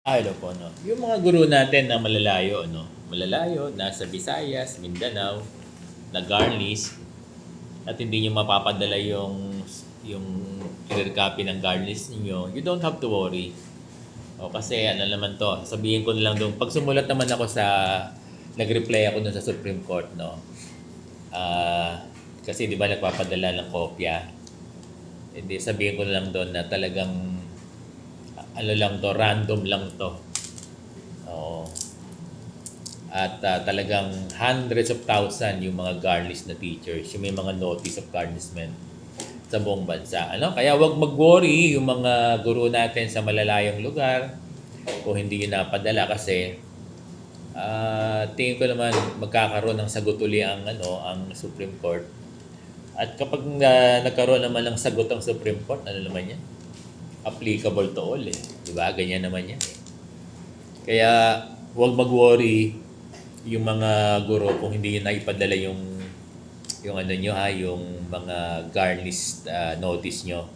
Ano po 'no, yung mga guro natin na malalayo ano, malalayo, nasa Visayas, Mindanao, nag-Garlies at hindi niyo mapapadala yung clear copy ng Garlies niyo, you don't have to worry. O kasi ano naman 'to, sasabihin ko na lang dun 'pag sumulat naman ako sa nag-reply ako dun sa Supreme Court 'no, kasi 'di ba nagpapadala ng kopya, eh di sabihin ko na lang dun na talagang ano lang 'to, random lang 'to. Oo. At talagang hundreds of thousand yung mga garnish na teachers, yung may mga notice of garnishment sa buong bansa. Ano? Kaya wag mag-worry yung mga guro natin sa malalayong lugar kung hindi yun napadala kasi tingin ko naman magkakaroon ng sagot uli ang Supreme Court. At kapag nagkaroon naman ng sagot ang Supreme Court, ano naman yan? Applicable to all eh. Di ba? Ganyan naman yan eh. Kaya huwag mag-worry yung mga guro kung hindi yun naipadala yung ano nyo ha, yung mga garnished notice nyo.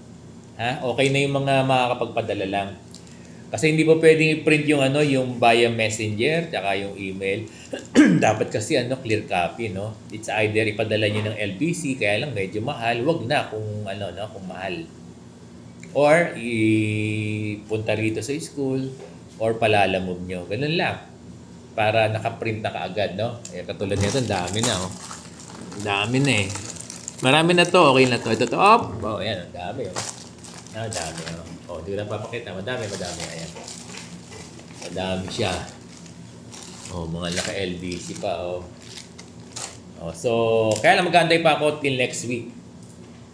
Ha? Okay na yung mga makakapagpadala lang. Kasi hindi po pwedeng i-print yung yung via messenger tsaka yung email. Dapat kasi clear copy, no? It's either ipadala niyo ng LBC kaya lang medyo mahal, wag na kung kung mahal. Or ipunta rito sa school or palalamove nyo. Ganun lang. Para nakaprint na kaagad, no? Eh, katulad nito, ang dami na, oh. Ang dami na eh. Marami na to, okay na to. Ito to, oh, ayan, ang dami, oh. Ang dami, oh. Oh, hindi ko na papakita. Madami. Ayan. Madami siya. Oh, mga naka-LBC pa, oh. Oh, so, kaya lang mag-aantay pa ako till next week.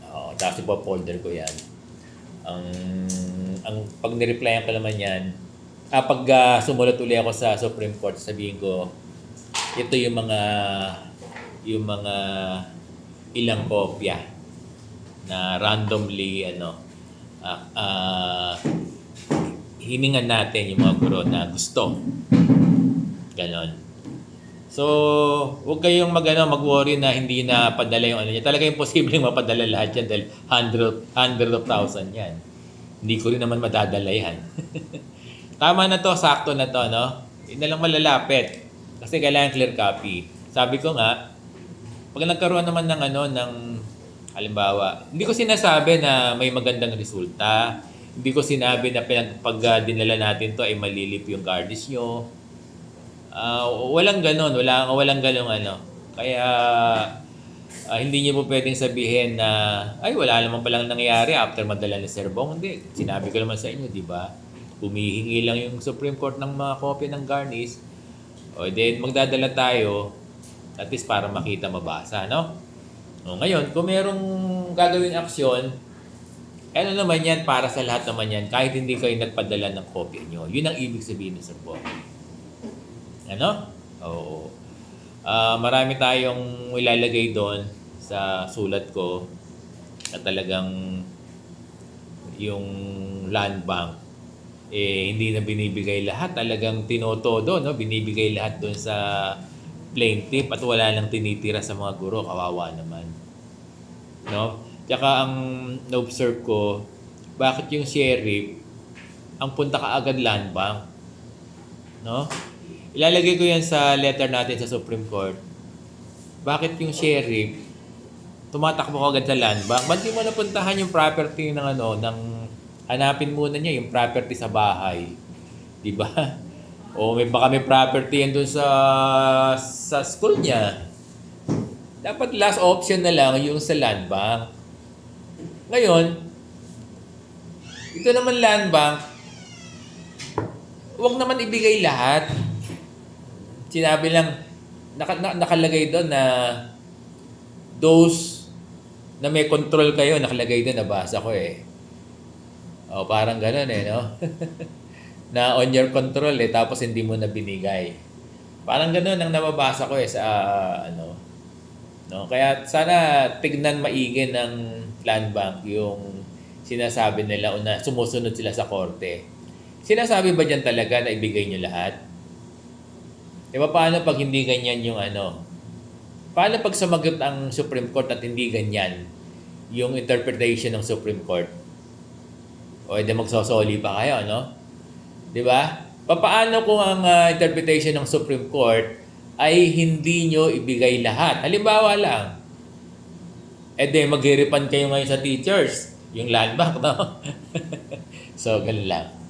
Oh, tapos ipo-folder ko yan. Ang pag ni-replyan ko naman yan, pag sumulat uli ako sa Supreme Court, sabihin ko, ito yung mga ilang kopya na randomly hiningan natin yung mga guro na gusto. Ganon. So, huwag kayong mag-worry na hindi na padala yung niya. Talaga imposibleng mapadala lahat yan dahil hundred of thousand yan. Hindi ko rin naman madadala yan. Tama na to, sakto na to, no? Hindi na lang malalapit. Kasi kailangan clear copy. Sabi ko nga, pag nagkaroon naman ng halimbawa, hindi ko sinasabi na may magandang resulta. Hindi ko sinabi na pag dinala natin to ay malilip yung garnish nyo. Walang ganon. Walang ganong Kaya, hindi niyo po pwedeng sabihin na, ay, wala naman palang nangyayari after madala ni Sir Bong. Hindi. Sinabi ko naman sa inyo, di ba? Humihingi lang yung Supreme Court ng mga kopya ng garnish. O then, magdadala tayo at least para makita, mabasa, no? O, ngayon, kung merong gagawing aksyon, ano naman yan, para sa lahat naman yan, kahit hindi kayo nagpadala ng kopya nyo. Yun ang ibig sabihin ng Sir Bong. Ano? Oo. Marami tayong ilalagay doon sa sulat ko na talagang yung land bank hindi na binibigay lahat, talagang tinotodo, no? Binibigay lahat doon sa plaintiff at wala nang tinitira sa mga guro, kawawa naman. No? Tsaka ang na-observe ko, bakit yung sheriff ang punta kaagad land bank? No? Ilalagay ko yan sa letter natin sa Supreme Court. Bakit yung sheriff tumatakbo agad sa land bank? Ba't di mo napuntahan yung property ng hanapin muna niya yung property sa bahay. 'Di ba? O baka may property yan doon sa school niya. Dapat last option na lang yung sa land bank. Ngayon, ito naman land bank, huwag naman ibigay lahat. Sinabi lang, nakalagay doon na those na may control kayo, nakalagay doon, nabasa ko eh. O parang gano'n eh, no? Na on your control eh, tapos hindi mo na binigay. Parang gano'n ang nababasa ko eh sa no? Kaya sana tignan maigi ng land bank yung sinasabi nila o na sumusunod sila sa korte. Sinasabi ba dyan talaga na ibigay nyo lahat? E paano pag hindi ganyan yung Paano pag sumagot ang Supreme Court at hindi ganyan yung interpretation ng Supreme Court? O edi magsosoli pa kayo, no? 'Di ba? Papaano kung ang interpretation ng Supreme Court ay hindi nyo ibigay lahat? Halimbawa lang, magre-refund kayo ngayon sa teachers, yung land bank, no? So, ganun lang.